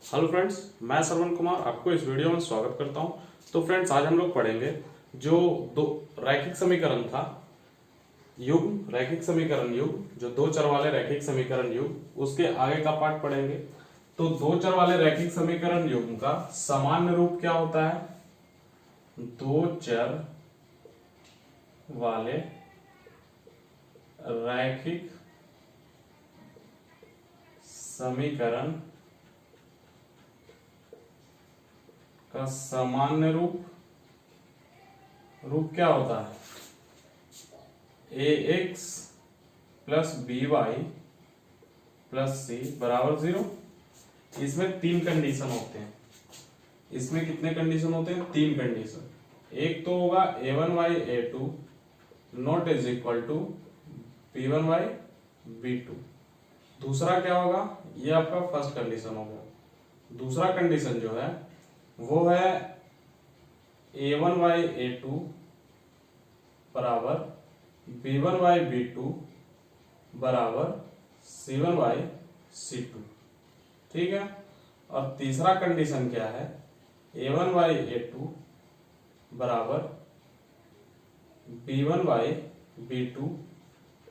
Hello friends, मैं श्रवण कुमार आपको इस वीडियो में स्वागत करता हूं। तो फ्रेंड्स, आज हम लोग पढ़ेंगे जो दो रैखिक समीकरण था, युग्म रैखिक समीकरण युग्म, जो दो चर वाले रैखिक समीकरण युग्म, उसके आगे का पार्ट पढ़ेंगे। तो दो चर वाले रैखिक समीकरण युग्म का सामान्य रूप क्या होता है? दो चर वाले रैखिक समीकरण का सामान्य रूप क्या होता है? ax plus b y plus c बराबर 0। इसमें तीन कंडीशन होते हैं। इसमें कितने कंडीशन होते हैं? तीन कंडीशन। एक तो होगा a1y a2 not is equal to b1y b2। दूसरा क्या होगा? ये आपका फर्स्ट कंडीशन होगा। दूसरा कंडीशन जो है वो है a1y a2 बराबर b1y b2 बराबर c1y c2। ठीक है। और तीसरा कंडीशन क्या है? a1y a2 बराबर b1y b2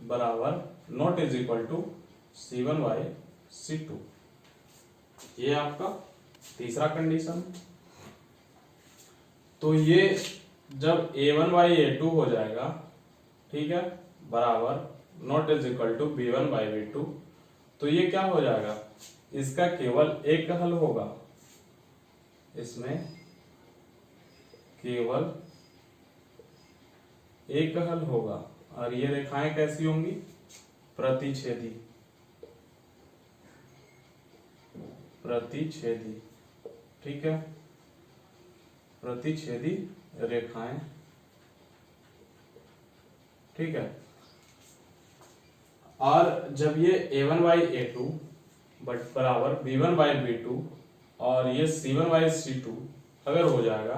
बराबर not is equal to c1y c2। ये आपका तीसरा कंडीशन। तो ये जब a1y a2 हो जाएगा, ठीक है, बराबर not is equal to b1y b2, तो ये क्या हो जाएगा? इसका केवल एक हल होगा। इसमें केवल एक हल होगा। और ये रेखाएं कैसी होंगी? प्रतिच्छेदी। प्रतिच्छेदी, ठीक है, प्रतिच्छेदी रेखाएं, ठीक है। और जब ये a1y a2 बराबर b1y b2 और ये c1y c2 अगर हो जाएगा,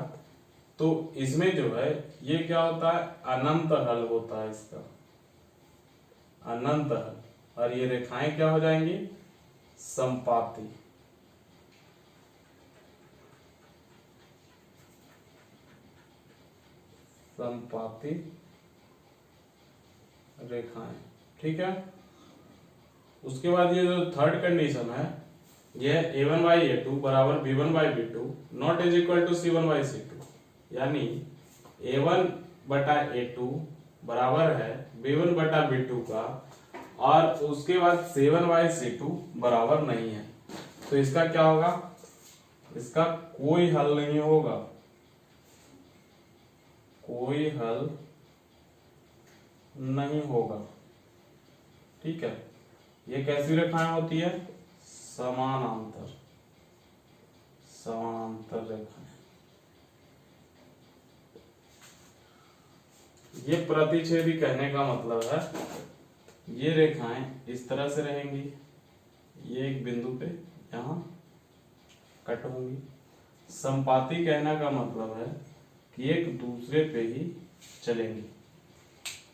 तो इसमें जो है ये क्या होता है? अनंत हल होता है इसका, अनंत हल। और ये रेखाएं क्या हो जाएंगी? संपाती। संपाती रेखाएं, ठीक है। उसके बाद ये जो थर्ड कंडीशन है, ये a1y a2 बराबर b1y b2 not is equal to c1y c2, यानी a1 बटा a2 बराबर है b1 बटा b2 का, और उसके बाद c1y c2 बराबर नहीं है। तो इसका क्या होगा? इसका कोई हल नहीं होगा। कोई हल नहीं होगा, ठीक है। ये कैसी रेखाएं होती है? समानांतर। समानांतर रेखाएं। ये प्रतिच्छेदी कहने का मतलब है, ये रेखाएं इस तरह से रहेंगी, ये एक बिंदु पे यहां कट होंगी। संपाती कहने का मतलब है कि एक दूसरे पे ही चलेंगी,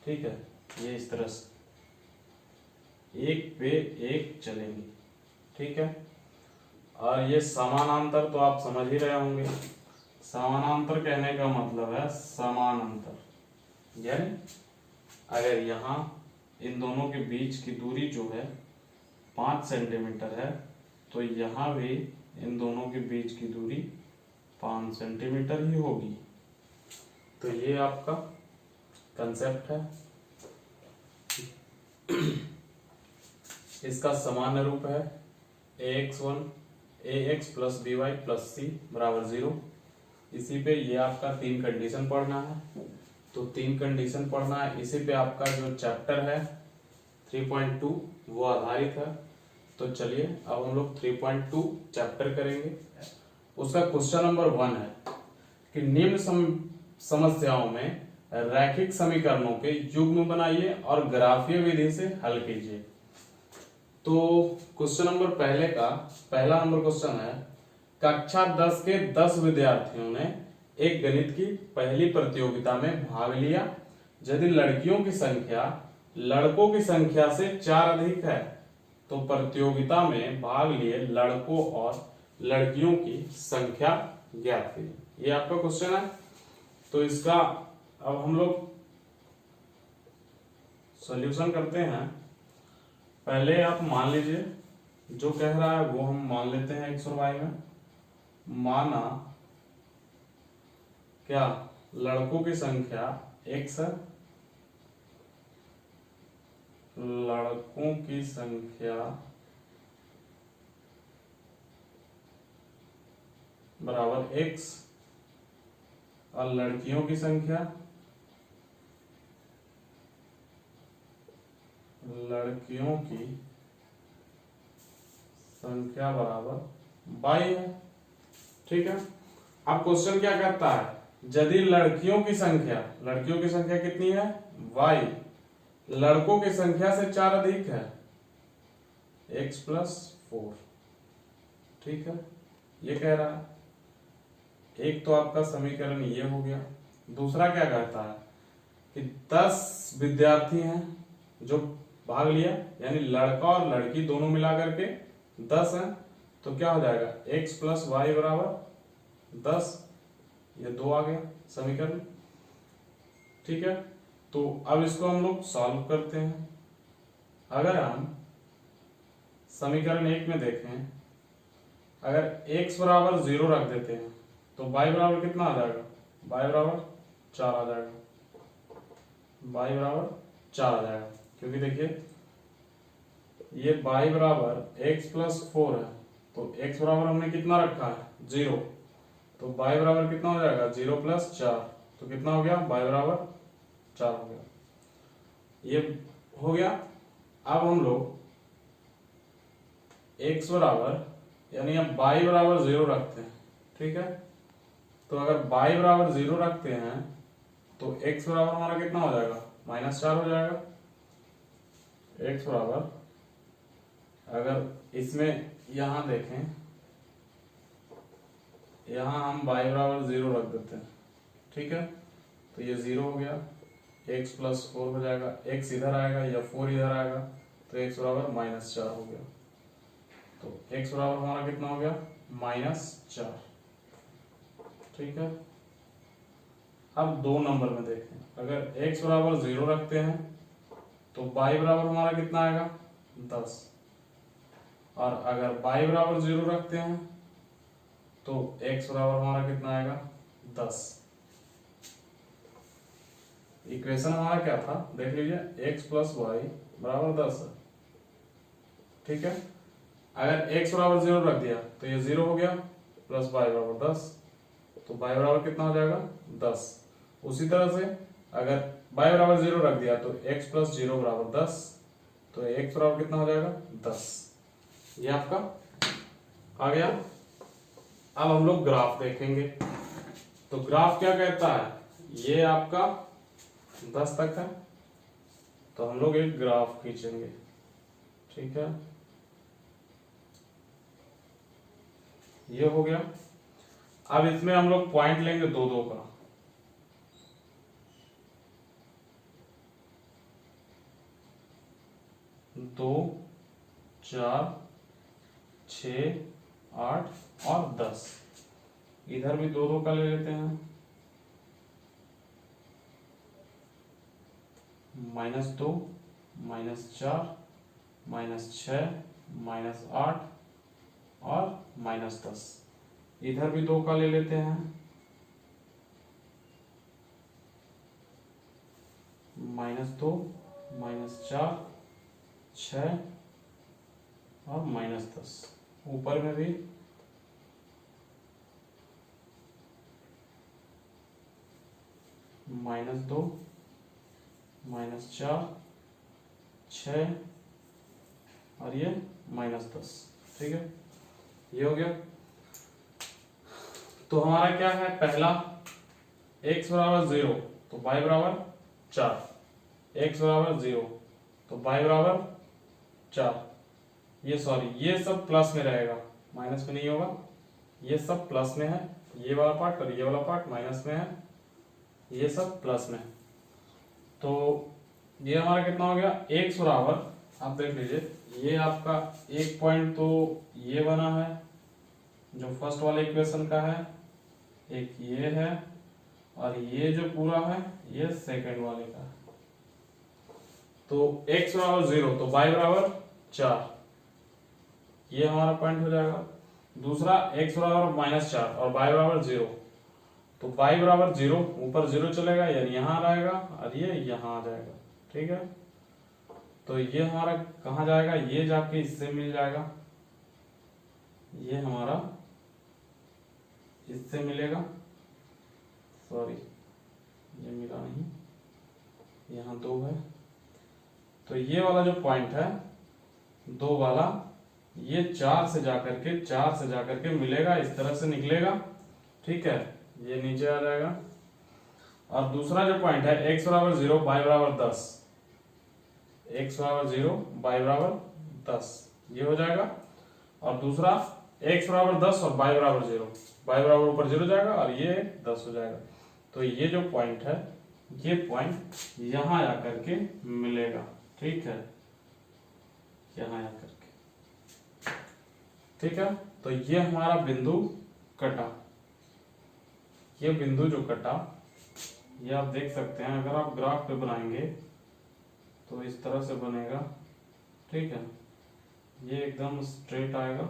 ठीक है, ये इस तरह से एक पे एक चलेंगी, ठीक है। और ये समानांतर तो आप समझ ही रहे होंगे। समानांतर कहने का मतलब है समानांतर, यानी अगर यहाँ इन दोनों के बीच की दूरी जो है 5 सेंटीमीटर है, तो यहाँ भी इन दोनों के बीच की दूरी 5 सेंटीमीटर ही होगी। तो ये आपका कंसेप्ट है। इसका सामान्य रूप है ax plus by plus c बराबर 0। इसी पे ये आपका तीन कंडीशन पढ़ना है। तो तीन कंडीशन पढ़ना है, इसी पे आपका जो चैप्टर है 3.2 वो आधारित है। तो चलिए अब हम लोग 3.2 चैप्टर करेंगे। उसका क्वेश्चन नंबर 1 है कि निम्न समस्याओं में रैखिक समीकरणों के युग्म बनाइए और ग्राफीय विधि से हल कीजिए। तो क्वेश्चन नंबर पहला नंबर क्वेश्चन है, कक्षा 10 के 10 विद्यार्थियों ने एक गणित की पहली प्रतियोगिता में भाग लिया। यदि लड़कियों की संख्या लड़कों की संख्या से 4 अधिक है, तो प्रतियोगिता में भाग लिए लड़कों और लड़कियों की संख्या ज्ञात कीजिए। ये आपका क्वेश्चन है। तो इसका अब हम लोग सॉल्यूशन करते हैं। पहले आप मान लीजिए, जो कह रहा है वो हम मान लेते हैं एक्स और वाई में। माना क्या, लड़कों की संख्या एक्स है, लड़कों की संख्या बराबर एक्स और लड़कियों की संख्या, लड़कियों की संख्या बराबर बाई है। ठीक है। अब क्वेश्चन क्या करता है, यदि लड़कियों की संख्या कितनी है, वाई, लड़कों की संख्या से 4 अधिक है, x प्लस 4। ठीक है, ये कह रहा है। एक तो आपका समीकरण ये हो गया। दूसरा क्या कहता है कि 10 विद्यार्थी हैं जो भाग लिया, यानी लड़का और लड़की दोनों मिला करके 10 हैं। तो क्या हो जाएगा, x प्लस वाई बराबर 10। ये 2 आ गया समीकरण। ठीक है। तो अब इसको हम लोग सॉल्व करते हैं। अगर हम समीकरण 1 में देखें, अगर x बराबर 0 रख देते हैं तो y बराबर कितना आ जाएगा, y बराबर 4 आ जाएगा, y बराबर 4 आ जाएगा। क्योंकि देखिए ये y बराबर x प्लस 4 है, तो x बराबर हमने कितना रखा है, 0। तो y बराबर कितना हो जाएगा, 0 प्लस 4, तो कितना हो गया, y बराबर 4 हो गया। ये हो गया। अब हम लोग x बराबर, यानी अब y बराबर 0 रखते हैं। ठीक है। तो अगर y बराबर 0 रखते हैं तो x बराबर हमारा कितना हो जाएगा, -4 हो जाएगा। x बराबर, अगर इसमें यहां देखें, यहां हम y बराबर 0 रख देते हैं। ठीक है। तो ये 0 हो गया, x प्लस 4 हो जाएगा, x इधर आएगा या 4 इधर आएगा, तो x बराबर -4 हो गया। तो x बराबर हमारा कितना हो गया, -4। ठीक है। अब 2 नंबर में देखें, अगर x बराबर 0 रखते हैं तो y बराबर हमारा कितना आएगा, 10। और अगर y बराबर 0 रखते हैं तो x बराबर हमारा कितना आएगा, 10। इक्वेशन हमारा क्या था, देख लीजिए, x प्लस वाई बराबर 10 है। ठीक है। अगर x बराबर 0 रख दिया तो ये 0 हो गया, प्लस y बराबर 10, तो y बराबर कितना हो जाएगा, 10। उसी तरह से अगर y बराबर 0 रख दिया तो x प्लस 0 बराबर 10, तो x बराबर कितना हो जाएगा, 10। ये आपका आ गया। अब हम लोग ग्राफ देखेंगे। तो ग्राफ क्या कहता है, ये आपका 10 तक है, तो हम लोग एक ग्राफ खींचेंगे। ठीक है, ये हो गया। अब इसमें हम लोग पॉइंट लेंगे 2-2 का। दो, 4, 6, 8 और 10। इधर भी 2-2 का ले लेते हैं। -2, -4, -6, -8 और -10। इधर भी 2 का ले लेते हैं। -2, -4, 6 और -10। ऊपर में भी -2, -4, 6 और ये -10। ठीक है, ये हो गया। तो हमारा क्या है, पहला x बराबर 0 तो y बराबर 4, x बराबर 0 तो y बराबर 4। ये सॉरी, ये सब प्लस में रहेगा, माइनस में नहीं होगा। ये सब प्लस में है, ये वाला पार्ट और ये वाला पार्ट माइनस में है, ये सब प्लस में है। तो ये हमारा कितना हो गया, x बराबर, आप देख लीजिए, ये आपका एक पॉइंट तो ये बना है, जो फर्स्ट वाले इक्वेशन का है, एक ये है, और ये जो पूरा है ये सेकंड वाले का है। तो x बराबर 0 तो y बराबर 4, ये हमारा पॉइंट हो जाएगा। दूसरा x बराबर -4 और y बराबर 0, तो y बराबर 0, ऊपर 0 चलेगा यानी यहाँ रहेगा और ये यहाँ आ जाएगा। ठीक है, तो ये हमारा कहाँ जाएगा, ये जाके इससे मिल जाएगा, ये हमारा इससे मिलेगा, सॉरी ये मिला नहीं, यहाँ 2 है, तो ये वाला जो पॉइंट है 2 वाला, ये 4 से जाकर के मिलेगा, इस तरह से निकलेगा। ठीक है, ये नीचे आ जाएगा। और दूसरा जो पॉइंट है x बराबर 0 y बराबर 10, x बराबर 0 y बराबर 10, ये हो जाएगा। और दूसरा x बराबर 10 और y बराबर 0, y बराबर ऊपर 0 जाएगा और ये 10 हो जाएगा। तो ये जो पॉइंट है, ये पॉइंट यहाँ आकर के मिलेगा। ठीक है, यहाँ आकर के, ठीक है, तो ये हमारा बिंदु कटा। ये बिंदु जो कटा, ये आप देख सकते हैं, अगर आप ग्राफ पे बनाएंगे तो इस तरह से बनेगा। ठीक है, ये एकदम स्ट्रेट आएगा,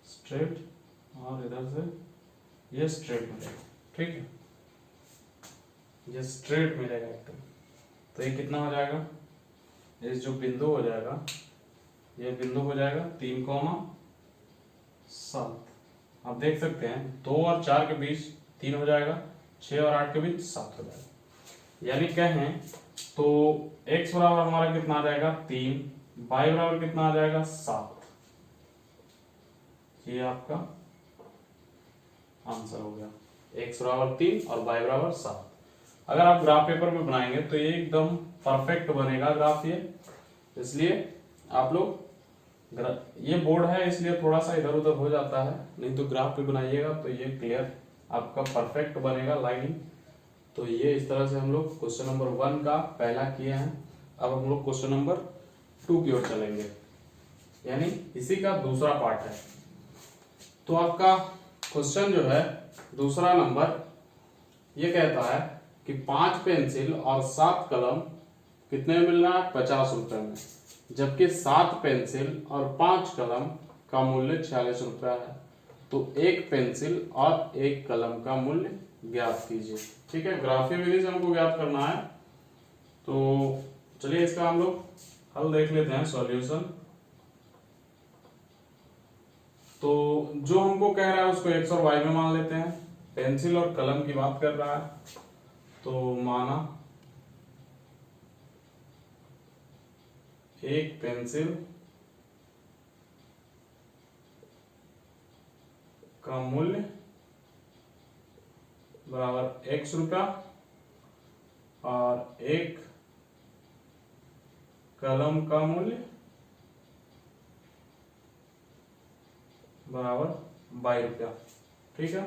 स्ट्रेट, और इधर से ये स्ट्रेट मिलेगा। ठीक है, ये स्ट्रेट मिलेगा एकदम। तो ये कितना हो जाएगा, ये जो बिंदु हो जाएगा, ये बिंदु हो जाएगा 3,7। आप देख सकते हैं 2 और 4 के बीच 3 हो जाएगा, 6 और 8 के बीच 7 हो जाएगा। यानी कहें तो x बराबर हमारा कितना आ जाएगा 3, y बराबर कितना आ जाएगा 7। ये आपका आंसर हो गया, x बराबर 3 और y बराबर 7। अगर आप ग्राफ पेपर में बनाएंगे तो ये एकदम परफेक्ट बनेगा ग्राफ ये। इसलिए आप लोग, ये बोर्ड है इसलिए थोड़ा सा इधर उधर हो जाता है, नहीं तो ग्राफ पे बनाइएगा तो ये क्लियर आपका परफेक्ट बनेगा लाइनिंग। तो ये इस तरह से हम लोग क्वेश्चन नंबर 1 का पहला किए हैं। अब हम लोग क्वेश्चन नंबर 2 की ओर चलेंगे, यानी इसी का दूसरा पार्ट है। तो आपका क्वेश्चन जो है दूसरा नंबर, ये कहता है कि 5 पेंसिल और 7 कलम कितने में मिल रहा है, 50 रुपए में, जबकि 7 पेंसिल और 5 कलम का मूल्य 46 रुपया है। तो एक पेंसिल और एक कलम का मूल्य ज्ञात कीजिए। ठीक है, ग्राफीय विधि से हमको ज्ञात करना है। तो चलिए इसका हम लोग हल देख लेते हैं, सॉल्यूशन। तो जो हमको कह रहा है उसको x और y में मान लेते हैं। पेंसिल और कलम की बात कर रहा है, तो माना एक पेंसिल का मूल्य बराबर x रुपया और एक कलम का मूल्य बराबर 22 रुपया। ठीक है,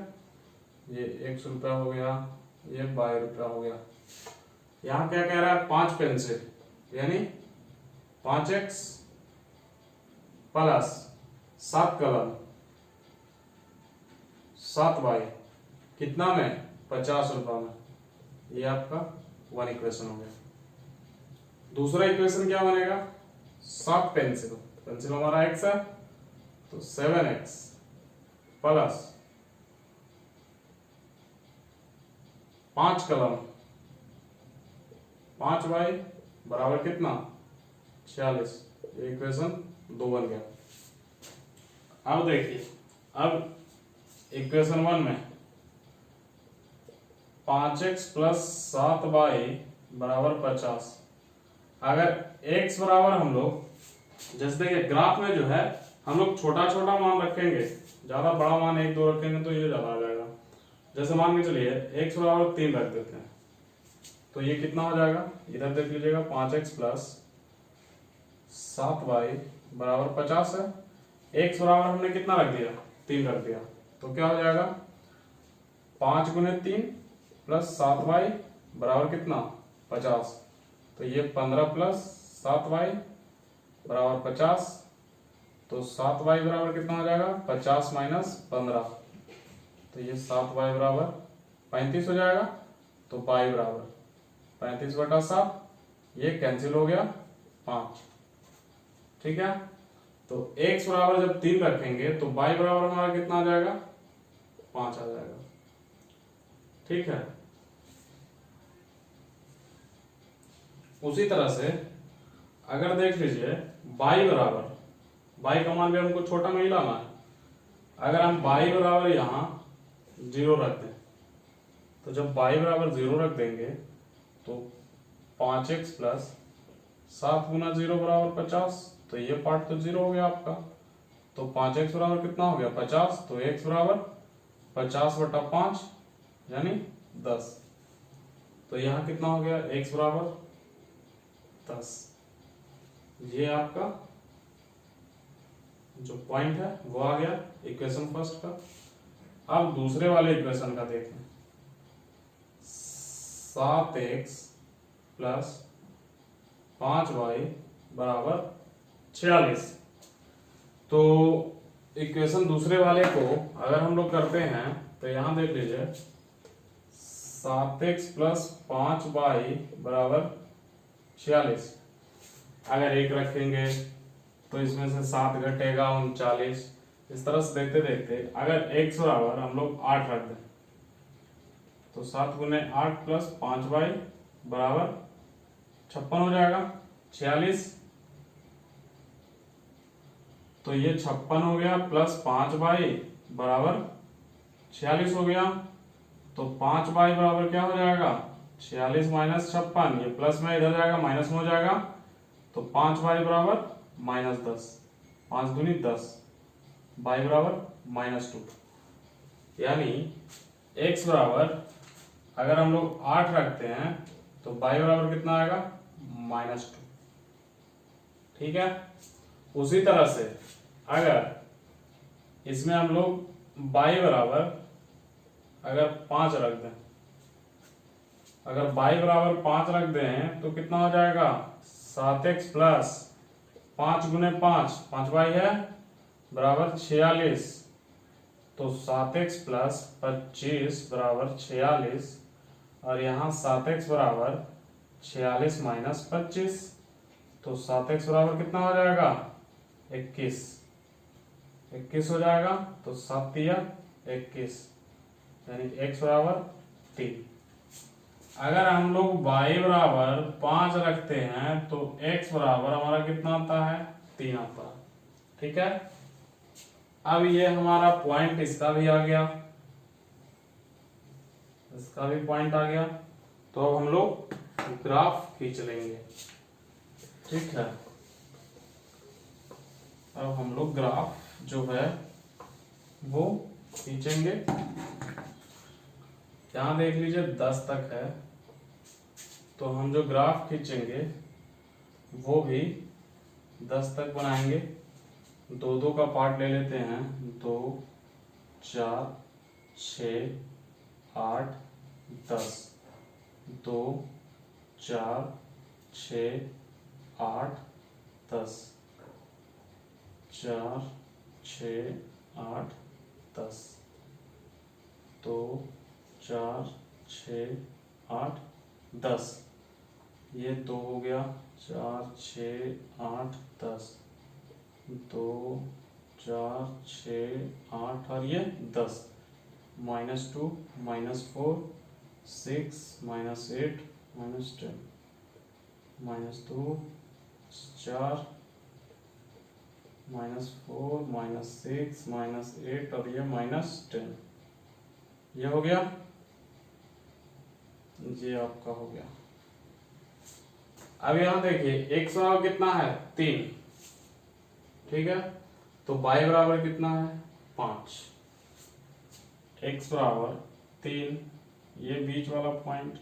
ये x रुपया हो गया, ये 22 रुपया हो गया। यहां क्या कह रहा है, 5 पेंसिल यानी 5x प्लस 7 कलम 7y कितना में, 50 रुपया में। ये आपका 1 इक्वेशन हो गया। दूसरा इक्वेशन क्या बनेगा, 7 पेंसिल, पेंसिल हमारा x है तो 7x प्लस 5 कलम 5y बराबर कितना, 46। इक्वेशन 2 बन गया। अब देखिए, अब इक्वेशन 1 में 5x प्लस 7y बराबर 50। अगर x बराबर हम लोग, जैसे देखिए ग्राफ में जो है हम लोग छोटा छोटा मान रखेंगे, ज्यादा बड़ा मान 1 2 रखेंगे तो ये ज्यादा आ जाएगा। जैसे मान के चलिए x बराबर 3 रख देते हैं, तो ये कितना हो जाएगा, इधर देख लीजिएगा, 5x प्लस 7y बराबर 50 है। x बराबर हमने कितना रख दिया, 3 रख दिया, तो क्या हो जाएगा, 5 गुने 3 प्लस 7y बराबर कितना, 50। तो ये 15 प्लस 7y बराबर 50, तो 7y बराबर कितना हो जाएगा 50 माइनस 15, तो ये 7y बराबर 35 हो जाएगा। तो y बराबर 35/7, ये कैंसिल हो गया 5। ठीक है, तो x बराबर जब 3 रखेंगे तो y बराबर हमारा कितना आ जाएगा 5 आ जाएगा। ठीक है, उसी तरह से अगर देख लीजिए y बराबर, y का मान भी हमको छोटा में ही लाना है। अगर हम y बराबर यहाँ 0 रख दें, तो जब y बराबर 0 रख देंगे तो 5x प्लस 7 गुना 0 बराबर 50, तो ये पार्ट तो 0 हो गया आपका। तो 5x बराबर कितना हो गया 50, तो x बराबर 50/5 यानी 10। तो यहाँ कितना हो गया x बराबर 10। ये आपका जो पॉइंट है वो आ गया इक्वेशन फर्स्ट का। अब दूसरे वाले इक्वेशन का देखें, 7x प्लस 5y बराबर 46। तो इक्वेशन दूसरे वाले को अगर हम लोग करते हैं तो यहां देख लीजिए 7x प्लस 5y बराबर 46। अगर एक रखेंगे तो इसमें से 7 घटेगा 39। इस तरह से देखते देखते अगर x बराबर हम लोग 8 रख दें तो 7 गुने 8 प्लस 5y बराबर 56 हो जाएगा। 46, तो ये 56 हो गया प्लस 5y बराबर 46 हो गया। तो 5y बराबर क्या हो जाएगा 46 माइनस 56, ये प्लस में इधर जाएगा माइनस में हो जाएगा। तो 5y बराबर -10, 5 दूनी 10, y बराबर -2। यानी x बराबर अगर हम लोग 8 रखते हैं तो y बराबर कितना आएगा -2। ठीक है, उसी तरह से अगर इसमें हम लोग y बराबर अगर 5 रख दें, अगर y बराबर 5 रख दें तो कितना हो जाएगा 7x प्लस 5 गुने 5, 5y है बराबर 46। तो 7x प्लस 25 बराबर 46, और यहाँ 7x बराबर 46 माइनस 25, तो 7x बराबर कितना हो जाएगा 21, 21 हो जाएगा। तो 7 तिया 21, यानी x बराबर 3। अगर हम लोग y बराबर 5 रखते हैं तो x बराबर हमारा कितना आता है 3 आता है। ठीक है, अब ये हमारा पॉइंट इसका भी आ गया, इसका भी पॉइंट आ गया। तो अब हम लोग ग्राफ खींच लेंगे। ठीक है, अब हम लोग ग्राफ जो है वो खींचेंगे। यहां देख लीजिए 10 तक है, तो हम जो ग्राफ खींचेंगे वो भी 10 तक बनाएंगे। 2-2 का पार्ट ले लेते हैं, 2, 4, 6, 8, 10, 2, 4, 6, 8, 10, 4, 6, 8, 10, 2, 4, 6, 8, 10, ये 2 हो गया, 4, 6, 8, 10, 2, 4, 6, 8 और ये 10, -2, -4, 6, -8, -10, -2, 4, -4, -6, -8 और ये -10, ये हो गया, ये आपका हो गया। अब यहां देखिए x बराबर कितना है 3। ठीक है, तो y बराबर कितना है 5, x बराबर 3, ये बीच वाला पॉइंट,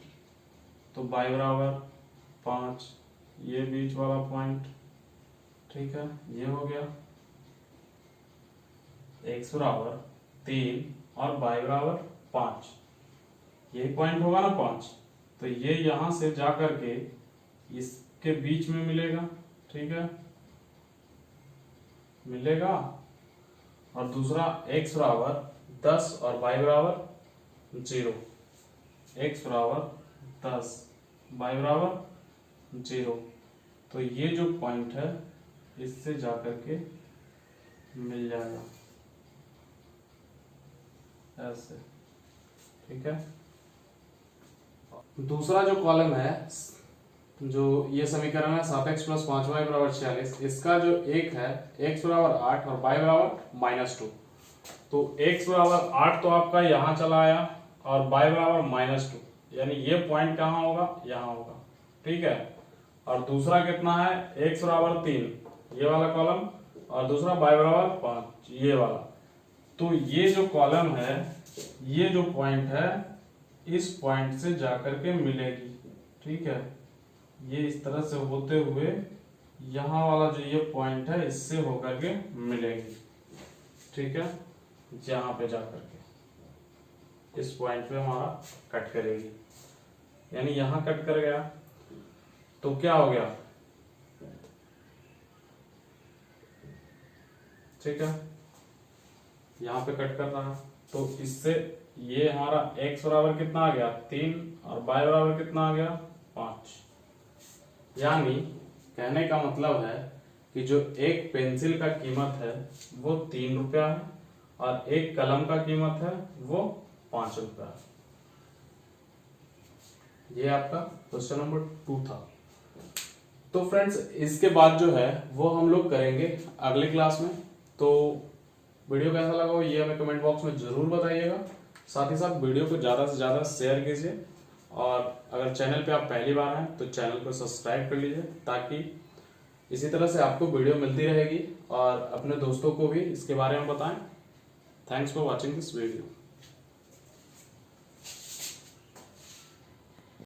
तो y बराबर 5, ये बीच वाला पॉइंट। ठीक है, ये हो गया x बराबर 3 और y बराबर 5, यही पॉइंट होगा ना 5, तो ये यहां से जा करके इसके बीच में मिलेगा। ठीक है, मिलेगा, और दूसरा x बराबर 10 और y बराबर 0। x बराबर 10, y बराबर 0। तो ये जो पॉइंट है इससे जाकर के मिल जाएगा ऐसे, ठीक है। दूसरा जो कॉलम है, जो ये समीकरण है 7x + 5y = 46, इसका जो एक है x बराबर 8 और y बराबर -2। तो x बराबर 8 तो आपका यहाँ चला आया और y बराबर -2, यानी ये पॉइंट कहाँ होगा, यहाँ होगा, ठीक है। और दूसरा कितना है, x बराबर 3, ये वाला कॉलम, और दूसरा y बराबर 5, ये वाला। तो ये जो कॉलम है, ये जो पॉइंट है, इस पॉइंट से जाकर के मिलेगी, ठीक है। ये इस तरह से होते हुए यहाँ वाला जो ये पॉइंट है इससे होकर के मिलेगी, ठीक है। यहाँ पे जाकर के इस पॉइंट पे हमारा कट करेगी, यानी यहाँ कट कर गया तो क्या हो गया, ठीक है। यहाँ पे कट कर रहा है तो इससे ये हमारा x बराबर कितना आ गया 3 और y बराबर कितना आ गया 5। यानी कहने का मतलब है कि जो एक पेंसिल का कीमत है वो 3 रुपया है और एक कलम का कीमत है वो 5 रुपया है। ये आपका क्वेश्चन नंबर 2 था। तो फ्रेंड्स इसके बाद जो है वो हम लोग करेंगे अगले क्लास में। तो वीडियो कैसा लगा हो ये हमें कमेंट बॉक्स में जरूर बताइएगा। साथ ही साथ वीडियो को ज़्यादा से ज़्यादा शेयर कीजिए, और अगर चैनल पे आप पहली बार हैं तो चैनल को सब्सक्राइब कर लीजिए, ताकि इसी तरह से आपको वीडियो मिलती रहेगी और अपने दोस्तों को भी इसके बारे में बताएं। Thanks for watching this video.